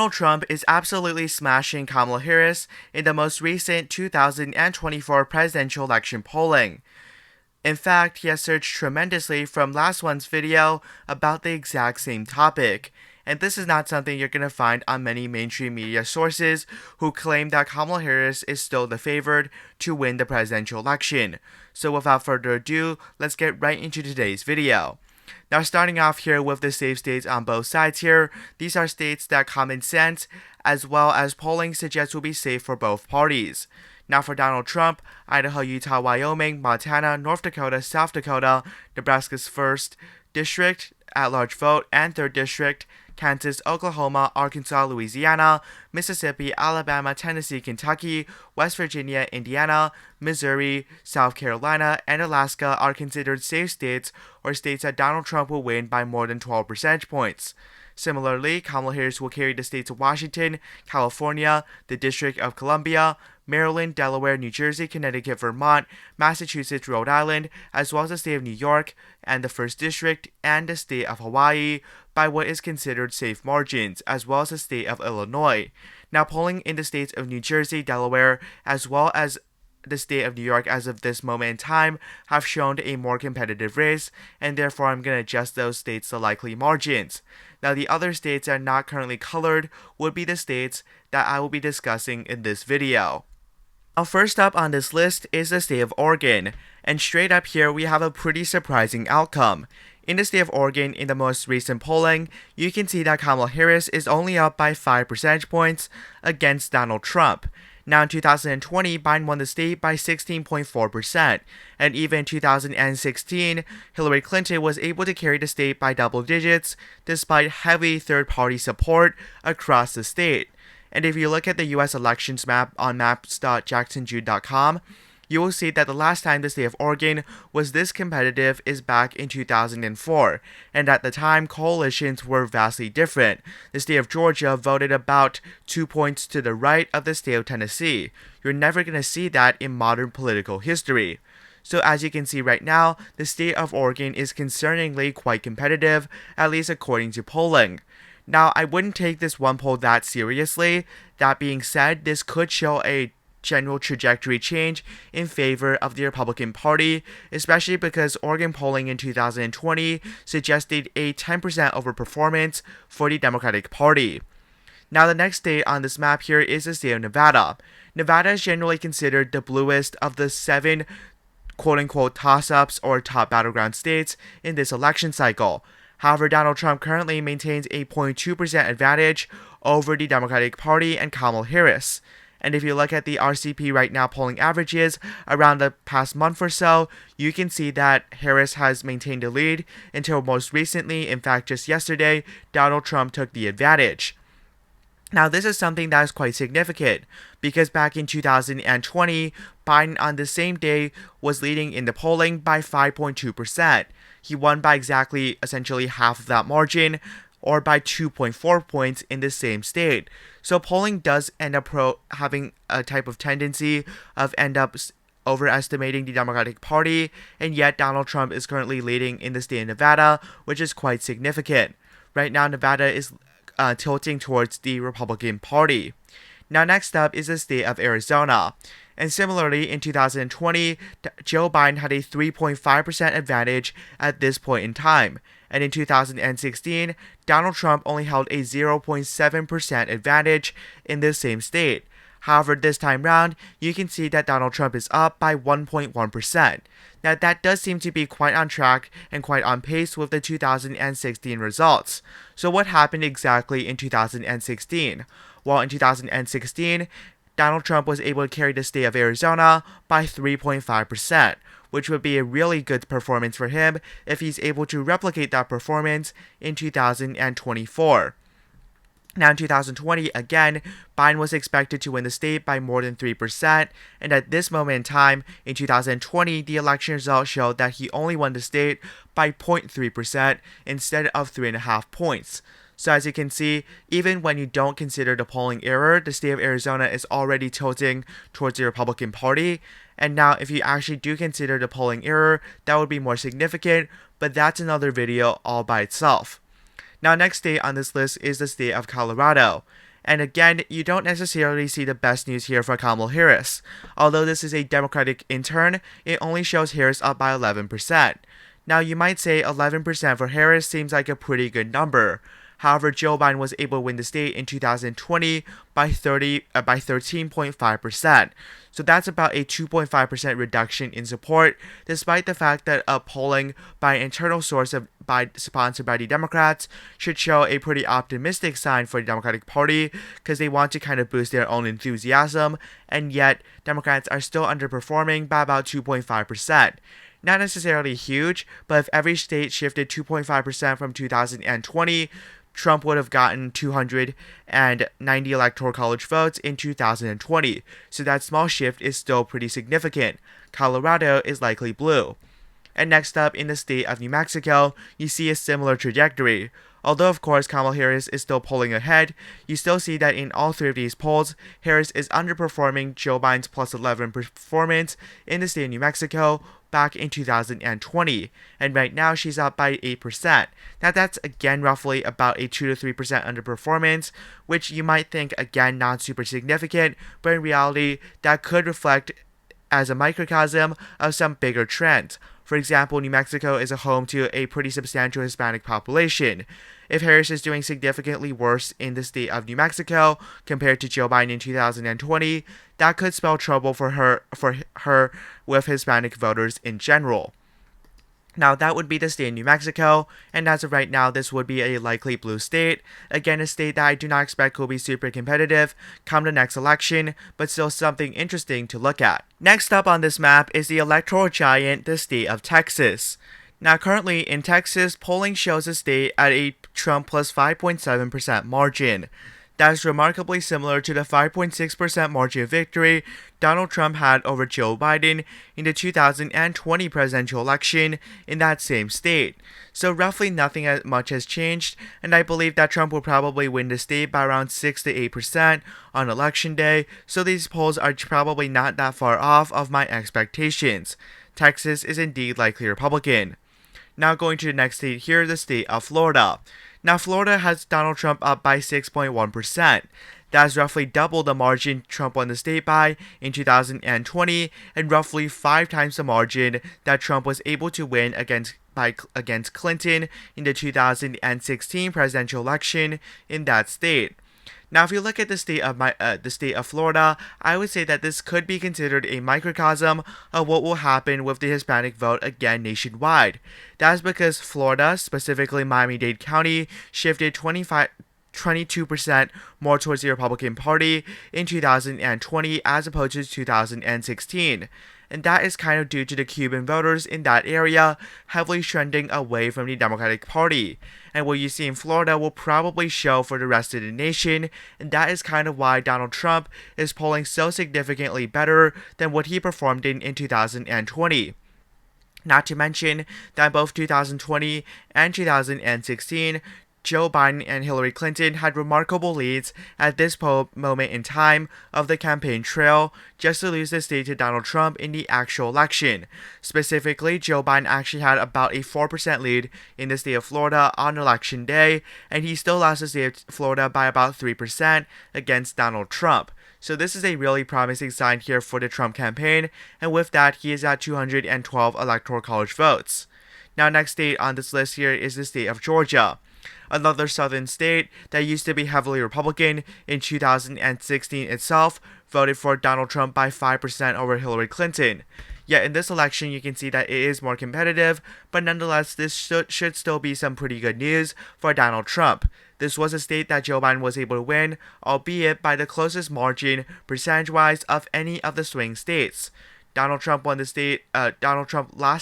Donald Trump is absolutely smashing Kamala Harris in the most recent 2024 presidential election polling. In fact, he has surged tremendously from last one's video about the exact same topic. And this is not something you're going to find on many mainstream media sources who claim that Kamala Harris is still the favored to win the presidential election. So without further ado, let's get right into today's video. Now, starting off here with the safe states on both sides here, these are states that common sense as well as polling suggests will be safe for both parties. Now for Donald Trump, Idaho, Utah, Wyoming, Montana, North Dakota, South Dakota, Nebraska's 1st District, at-large vote, and 3rd District, Kansas, Oklahoma, Arkansas, Louisiana, Mississippi, Alabama, Tennessee, Kentucky, West Virginia, Indiana, Missouri, South Carolina, and Alaska are considered safe states or states that Donald Trump will win by more than 12 percentage points. Similarly, Kamala Harris will carry the states of Washington, California, the District of Columbia, Maryland, Delaware, New Jersey, Connecticut, Vermont, Massachusetts, Rhode Island, as well as the state of New York and the 1st District and the state of Hawaii by what is considered safe margins, as well as the state of Illinois. Now, polling in the states of New Jersey, Delaware, as well as the state of New York as of this moment in time have shown a more competitive race, and therefore I'm going to adjust those states to likely margins. Now, the other states that are not currently colored would be the states that I will be discussing in this video. Now, first up on this list is the state of Oregon, and straight up here we have a pretty surprising outcome. In the state of Oregon, in the most recent polling, you can see that Kamala Harris is only up by 5 percentage points against Donald Trump. Now in 2020, Biden won the state by 16.4%, and even in 2016, Hillary Clinton was able to carry the state by double digits despite heavy third-party support across the state. And if you look at the US elections map on maps.jacksonjude.com, you will see that the last time the state of Oregon was this competitive is back in 2004, and at the time coalitions were vastly different. The state of Georgia voted about 2 points to the right of the state of Tennessee. You're never going to see that in modern political history. So as you can see right now, the state of Oregon is concerningly quite competitive, at least according to polling. Now, I wouldn't take this one poll that seriously. That being said, this could show a general trajectory change in favor of the Republican Party, especially because Oregon polling in 2020 suggested a 10% overperformance for the Democratic Party. Now, the next state on this map here is the state of Nevada. Nevada is generally considered the bluest of the 7 quote-unquote toss-ups or top battleground states in this election cycle. However, Donald Trump currently maintains a 0.2% advantage over the Democratic Party and Kamala Harris. And if you look at the RCP right now polling averages around the past month or so, you can see that Harris has maintained the lead until most recently, in fact just yesterday, Donald Trump took the advantage. Now, this is something that is quite significant because back in 2020, Biden on the same day was leading in the polling by 5.2%. He won by exactly essentially half of that margin, or by 2.4 points in the same state. So polling does end up having a type of tendency of end up overestimating the Democratic Party, and yet Donald Trump is currently leading in the state of Nevada, which is quite significant. Right now, Nevada is tilting towards the Republican Party. Now, next up is the state of Arizona. And similarly, in 2020, Joe Biden had a 3.5% advantage at this point in time. And in 2016, Donald Trump only held a 0.7% advantage in this same state. However, this time round, you can see that Donald Trump is up by 1.1%. Now, that does seem to be quite on track and quite on pace with the 2016 results. So what happened exactly in 2016? Well, in 2016, Donald Trump was able to carry the state of Arizona by 3.5%, which would be a really good performance for him if he's able to replicate that performance in 2024. Now in 2020, again, Biden was expected to win the state by more than 3%, and at this moment in time, in 2020, the election results showed that he only won the state by 0.3% instead of 3.5 points. So as you can see, even when you don't consider the polling error, the state of Arizona is already tilting towards the Republican Party. And now if you actually do consider the polling error, that would be more significant, but that's another video all by itself. Now next state on this list is the state of Colorado. And again, you don't necessarily see the best news here for Kamala Harris. Although this is a Democratic intern, it only shows Harris up by 11%. Now you might say 11% for Harris seems like a pretty good number. However, Joe Biden was able to win the state in 2020 by 13.5%. So that's about a 2.5% reduction in support, despite the fact that a polling by an internal source sponsored by the Democrats should show a pretty optimistic sign for the Democratic Party, because they want to kind of boost their own enthusiasm, and yet Democrats are still underperforming by about 2.5%. Not necessarily huge, but if every state shifted 2.5% from 2020, Trump would have gotten 290 electoral college votes in 2020, so that small shift is still pretty significant. Colorado is likely blue. And next up, in the state of New Mexico, you see a similar trajectory. Although of course Kamala Harris is still pulling ahead, you still see that in all three of these polls, Harris is underperforming Joe Biden's plus 11 performance in the state of New Mexico back in 2020, and right now she's up by 8%. Now that's again roughly about a 2 to 3% underperformance, which you might think again not super significant, but in reality that could reflect as a microcosm of some bigger trends. For example, New Mexico is a home to a pretty substantial Hispanic population. If Harris is doing significantly worse in the state of New Mexico compared to Joe Biden in 2020, that could spell trouble for her with Hispanic voters in general. Now that would be the state of New Mexico, and as of right now this would be a likely blue state. Again, a state that I do not expect will be super competitive come the next election, but still something interesting to look at. Next up on this map is the electoral giant, the state of Texas. Now currently in Texas, polling shows the state at a Trump plus 5.7% margin. That is remarkably similar to the 5.6% margin of victory Donald Trump had over Joe Biden in the 2020 presidential election in that same state. So roughly nothing as much has changed, and I believe that Trump will probably win the state by around 6 to 8% on election day, so these polls are probably not that far off of my expectations. Texas is indeed likely Republican. Now going to the next state here, the state of Florida. Now Florida has Donald Trump up by 6.1%. That is roughly double the margin Trump won the state by in 2020, and roughly 5 times the margin that Trump was able to win against Clinton in the 2016 presidential election in that state. Now, if you look at the state of Florida, I would say that this could be considered a microcosm of what will happen with the Hispanic vote again nationwide. That is because Florida, specifically Miami-Dade County, shifted 22% more towards the Republican Party in 2020 as opposed to 2016. And that is kind of due to the Cuban voters in that area heavily trending away from the Democratic Party. And what you see in Florida will probably show for the rest of the nation, and that is kind of why Donald Trump is polling so significantly better than what he performed in 2020. Not to mention that both 2020 and 2016, Joe Biden and Hillary Clinton had remarkable leads at this moment in time of the campaign trail, just to lose the state to Donald Trump in the actual election. Specifically, Joe Biden actually had about a 4% lead in the state of Florida on election day, and he still lost the state of Florida by about 3% against Donald Trump. So this is a really promising sign here for the Trump campaign, and with that, he is at 212 electoral college votes. Now, next state on this list here is the state of Georgia. Another southern state that used to be heavily Republican in 2016 itself, voted for Donald Trump by 5% over Hillary Clinton. Yet in this election, you can see that it is more competitive, but nonetheless, this should still be some pretty good news for Donald Trump. This was a state that Joe Biden was able to win, albeit by the closest margin, percentage-wise, of any of the swing states. Donald Trump lost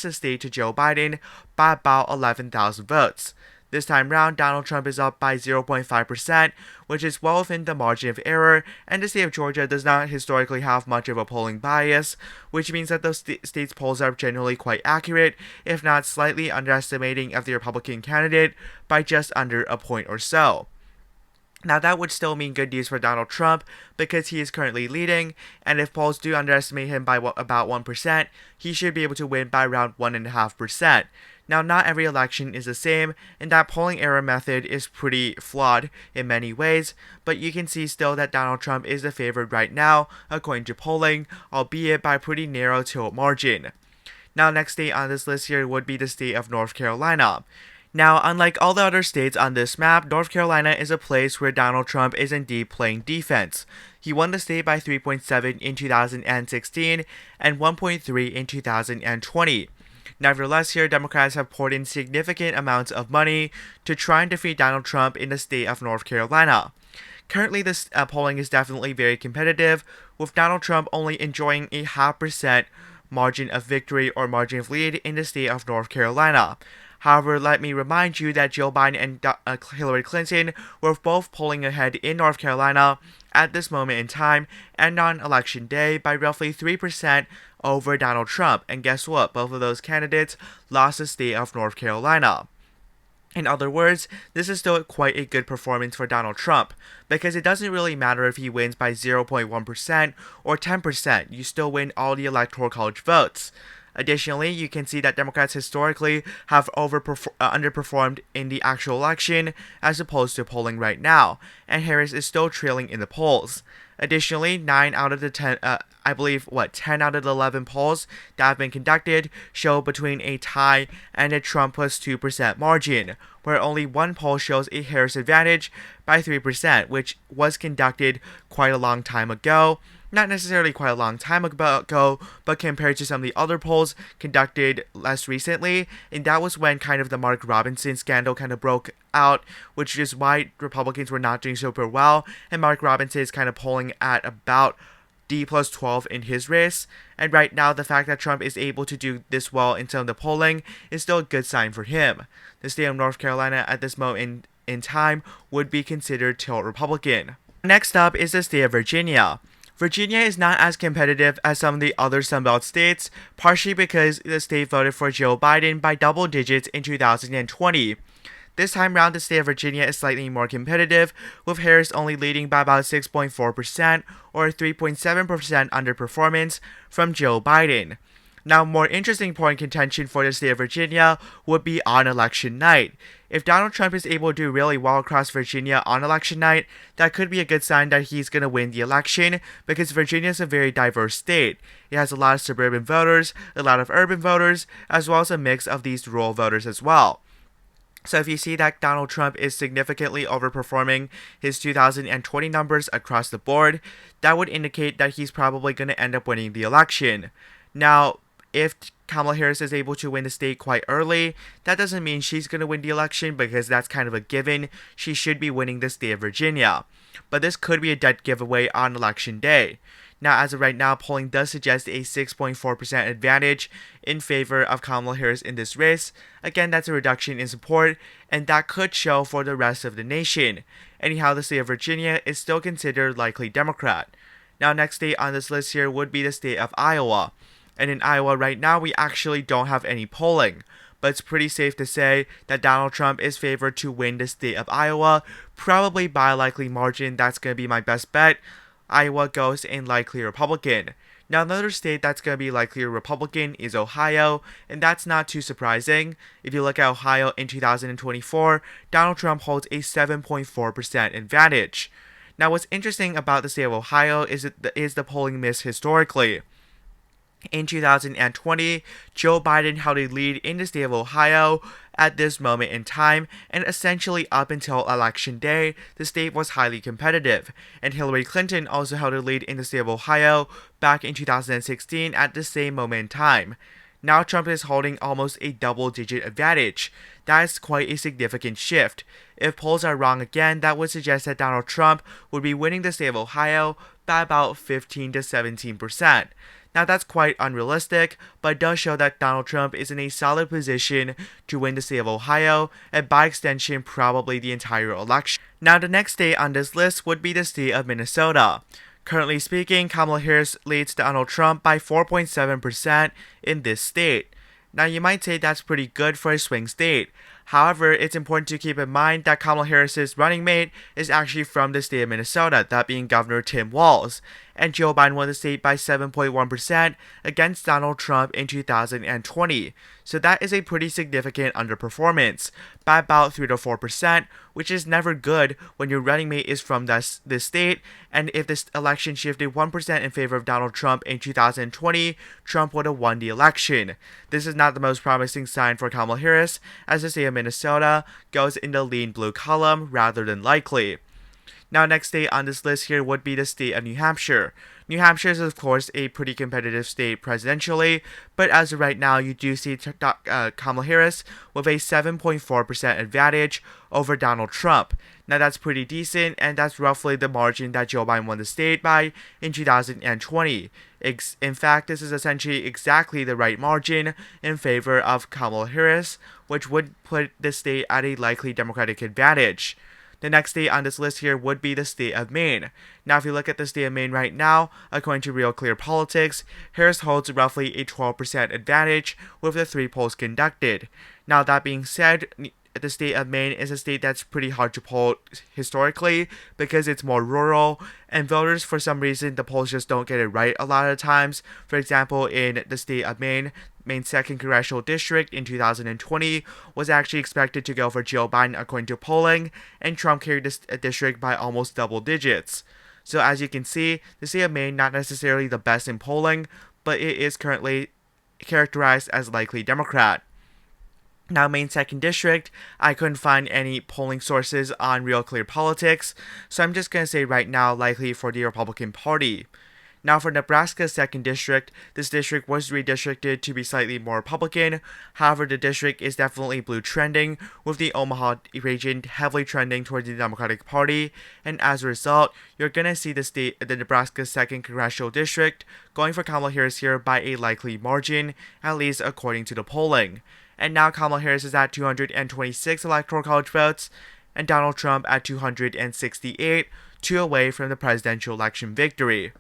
the state to Joe Biden by about 11,000 votes. This time round, Donald Trump is up by 0.5%, which is well within the margin of error, and the state of Georgia does not historically have much of a polling bias, which means that those states' polls are generally quite accurate, if not slightly underestimating of the Republican candidate by just under a point or so. Now that would still mean good news for Donald Trump because he is currently leading, and if polls do underestimate him by about 1%, he should be able to win by around 1.5%. Now, not every election is the same, and that polling error method is pretty flawed in many ways, but you can see still that Donald Trump is the favorite right now, according to polling, albeit by a pretty narrow tilt margin. Now, next state on this list here would be the state of North Carolina. Now, unlike all the other states on this map, North Carolina is a place where Donald Trump is indeed playing defense. He won the state by 3.7 in 2016 and 1.3 in 2020. Nevertheless, here, Democrats have poured in significant amounts of money to try and defeat Donald Trump in the state of North Carolina. Currently, this polling is definitely very competitive, with Donald Trump only enjoying a 0.5% margin of victory or margin of lead in the state of North Carolina. However, let me remind you that Joe Biden and Hillary Clinton were both polling ahead in North Carolina at this moment in time and on Election Day by roughly 3% over Donald Trump. And guess what? Both of those candidates lost the state of North Carolina. In other words, this is still quite a good performance for Donald Trump, because it doesn't really matter if he wins by 0.1% or 10%, you still win all the Electoral College votes. Additionally, you can see that Democrats historically have underperformed in the actual election as opposed to polling right now, and Harris is still trailing in the polls. Additionally, 10 out of the 11 polls that have been conducted show between a tie and a Trump plus 2% margin, where only one poll shows a Harris advantage by 3%, which was conducted quite a long time ago. Not necessarily quite a long time ago, but compared to some of the other polls conducted less recently, and that was when kind of the Mark Robinson scandal kind of broke out, which is why Republicans were not doing super well, and Mark Robinson is kind of polling at about D plus 12 in his race, and right now the fact that Trump is able to do this well in some of the polling is still a good sign for him. The state of North Carolina at this moment in time would be considered tilt Republican. Next up is the state of Virginia. Virginia is not as competitive as some of the other Sunbelt states, partially because the state voted for Joe Biden by double digits in 2020. This time round, the state of Virginia is slightly more competitive, with Harris only leading by about 6.4% or 3.7% underperformance from Joe Biden. Now, more interesting point contention for the state of Virginia would be on election night. If Donald Trump is able to do really well across Virginia on election night, that could be a good sign that he's going to win the election, because Virginia is a very diverse state. It has a lot of suburban voters, a lot of urban voters, as well as a mix of these rural voters as well. So if you see that Donald Trump is significantly overperforming his 2020 numbers across the board, that would indicate that he's probably going to end up winning the election. Now, if Kamala Harris is able to win the state quite early, that doesn't mean she's going to win the election, because that's kind of a given. She should be winning the state of Virginia. But this could be a dead giveaway on election day. Now, as of right now, polling does suggest a 6.4% advantage in favor of Kamala Harris in this race. Again, that's a reduction in support, and that could show for the rest of the nation. Anyhow, the state of Virginia is still considered likely Democrat. Now, next state on this list here would be the state of Iowa. And in Iowa right now, we actually don't have any polling. But it's pretty safe to say that Donald Trump is favored to win the state of Iowa, probably by a likely margin. That's going to be my best bet. Iowa goes in likely Republican. Now, another state that's going to be likely Republican is Ohio, and that's not too surprising. If you look at Ohio in 2024, Donald Trump holds a 7.4% advantage. Now, what's interesting about the state of Ohio is the polling miss historically. In 2020, Joe Biden held a lead in the state of Ohio at this moment in time, and essentially up until Election Day, the state was highly competitive, and Hillary Clinton also held a lead in the state of Ohio back in 2016 at the same moment in time. Now Trump is holding almost a double-digit advantage. That is quite a significant shift. If polls are wrong again, that would suggest that Donald Trump would be winning the state of Ohio by about 15 to 17%. Now that's quite unrealistic, but it does show that Donald Trump is in a solid position to win the state of Ohio, and by extension probably the entire election. Now the next state on this list would be the state of Minnesota. Currently speaking, Kamala Harris leads Donald Trump by 4.7% in this state. Now you might say that's pretty good for a swing state. However, it's important to keep in mind that Kamala Harris's running mate is actually from the state of Minnesota, that being Governor Tim Walz. and Joe Biden won the state by 7.1% against Donald Trump in 2020. So that is a pretty significant underperformance by about 3 to 4%, which is never good when your running mate is from this state. And if this election shifted 1% in favor of Donald Trump in 2020, Trump would have won the election. This is not the most promising sign for Kamala Harris, as the state of Minnesota goes in the lean blue column rather than likely. Now, next state on this list here would be the state of New Hampshire. New Hampshire is, of course, a pretty competitive state presidentially, but as of right now, you do see Kamala Harris with a 7.4% advantage over Donald Trump. Now, that's pretty decent, and that's roughly the margin that Joe Biden won the state by in 2020. In fact, this is essentially exactly the right margin in favor of Kamala Harris, which would put the state at a likely Democratic advantage. The next state on this list here would be the state of Maine. Now, if you look at the state of Maine right now, according to Real Clear Politics, Harris holds roughly a 12% advantage with the 3 polls conducted. Now, that being said, the state of Maine is a state that's pretty hard to poll historically because it's more rural, and voters, for some reason, the polls just don't get it right a lot of times. For example, in the state of Maine's 2nd Congressional District in 2020 was actually expected to go for Joe Biden according to polling, and Trump carried this district by almost double digits. So as you can see, the state of Maine not necessarily the best in polling, but it is currently characterized as likely Democrat. Now, Maine's 2nd District, I couldn't find any polling sources on Real Clear Politics, so I'm just going to say right now likely for the Republican Party. Now, for Nebraska's 2nd District, this district was redistricted to be slightly more Republican. However, the district is definitely blue trending, with the Omaha region heavily trending towards the Democratic Party, and as a result, you're going to see the Nebraska's 2nd Congressional District going for Kamala Harris here by a likely margin, at least according to the polling. And now Kamala Harris is at 226 Electoral College votes, and Donald Trump at 268, 2 away from the presidential election victory.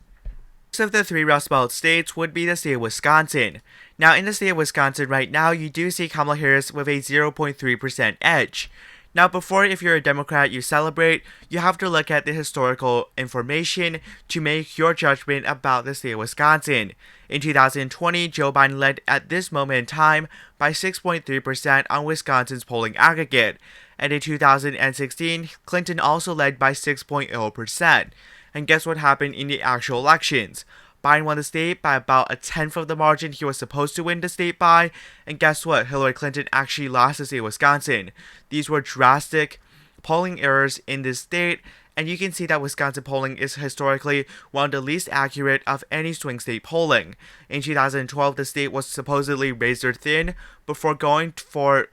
Next of the 3 Rust Belt states would be the state of Wisconsin. Now, in the state of Wisconsin right now, you do see Kamala Harris with a 0.3% edge. Now, before, if you're a Democrat, you celebrate, you have to look at the historical information to make your judgment about the state of Wisconsin. In 2020, Joe Biden led at this moment in time by 6.3% on Wisconsin's polling aggregate. And in 2016, Clinton also led by 6.0%. And guess what happened in the actual elections? Biden won the state by about 1/10 of the margin he was supposed to win the state by, and guess what? Hillary Clinton actually lost the state of Wisconsin. These were drastic polling errors in this state, and you can see that Wisconsin polling is historically one of the least accurate of any swing state polling. In 2012, the state was supposedly razor thin before going for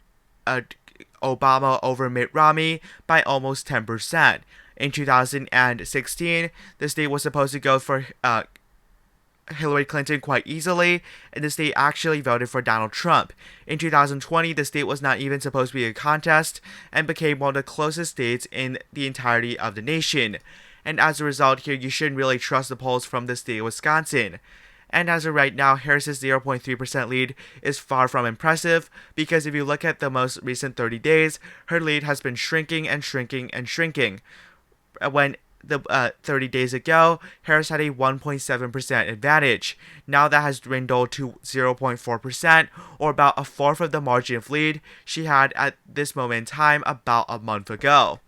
Obama over Mitt Romney by almost 10%. In 2016, the state was supposed to go for Hillary Clinton quite easily, and the state actually voted for Donald Trump. In 2020, the state was not even supposed to be a contest and became one of the closest states in the entirety of the nation. And as a result here, you shouldn't really trust the polls from the state of Wisconsin. And as of right now, Harris's 0.3% lead is far from impressive, because if you look at the most recent 30 days, her lead has been shrinking and shrinking and shrinking. When 30 days ago, Harris had a 1.7% advantage. Now that has dwindled to 0.4%, or about 1/4 of the margin of lead she had at this moment in time about a month ago.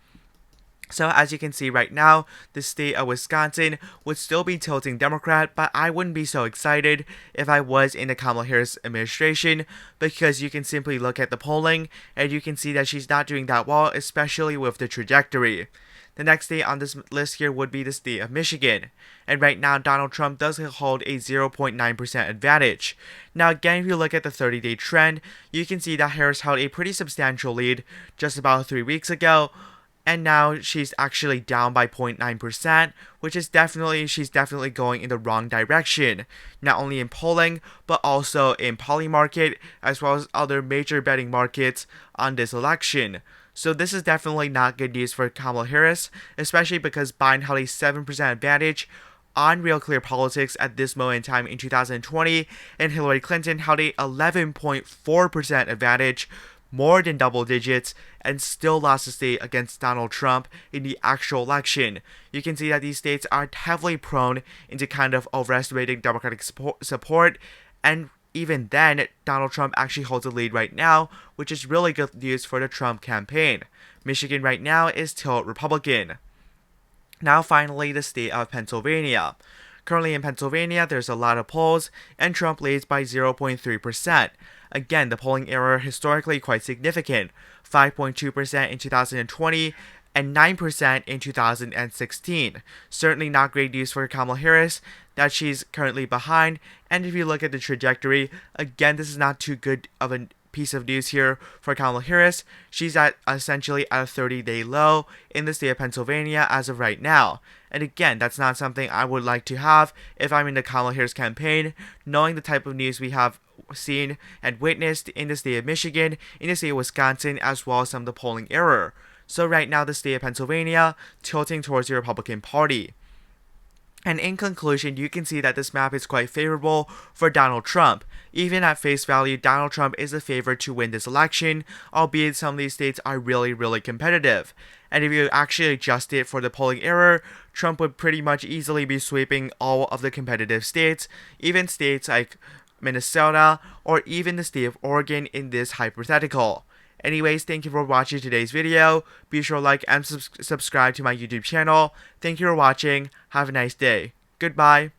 So as you can see right now, the state of Wisconsin would still be tilting Democrat, but I wouldn't be so excited if I was in the Kamala Harris administration, because you can simply look at the polling and you can see that she's not doing that well, especially with the trajectory. The next state on this list here would be the state of Michigan. And right now, Donald Trump does hold a 0.9% advantage. Now again, if you look at the 30-day trend, you can see that Harris held a pretty substantial lead just about 3 weeks ago. And now she's actually down by 0.9%, which is she's definitely going in the wrong direction. Not only in polling, but also in Polymarket, as well as other major betting markets on this election. So this is definitely not good news for Kamala Harris, especially because Biden held a 7% advantage on Real Clear Politics at this moment in time in 2020, and Hillary Clinton held a 11.4% advantage more than double digits and still lost the state against Donald Trump in the actual election. You can see that these states are heavily prone into kind of overestimating Democratic support, and even then, Donald Trump actually holds a lead right now, which is really good news for the Trump campaign. Michigan right now is tilt Republican. Now finally, the state of Pennsylvania. Currently in Pennsylvania, there's a lot of polls, and Trump leads by 0.3%. Again, the polling error historically quite significant, 5.2% in 2020 and 9% in 2016. Certainly not great news for Kamala Harris that she's currently behind, and if you look at the trajectory, again, this is not too good of a piece of news here for Kamala Harris. She's at essentially at a 30-day low in the state of Pennsylvania as of right now. And again, that's not something I would like to have if I'm in the Kamala Harris campaign, knowing the type of news we have seen and witnessed in the state of Michigan, in the state of Wisconsin, as well as some of the polling error. So right now, the state of Pennsylvania tilting towards the Republican Party. And in conclusion, you can see that this map is quite favorable for Donald Trump. Even at face value, Donald Trump is a favorite to win this election, albeit some of these states are really competitive. And if you actually adjust it for the polling error, Trump would pretty much easily be sweeping all of the competitive states, even states like Minnesota or even the state of Oregon in this hypothetical. Anyways, thank you for watching today's video. Be sure to like and subscribe to my YouTube channel. Thank you for watching. Have a nice day. Goodbye.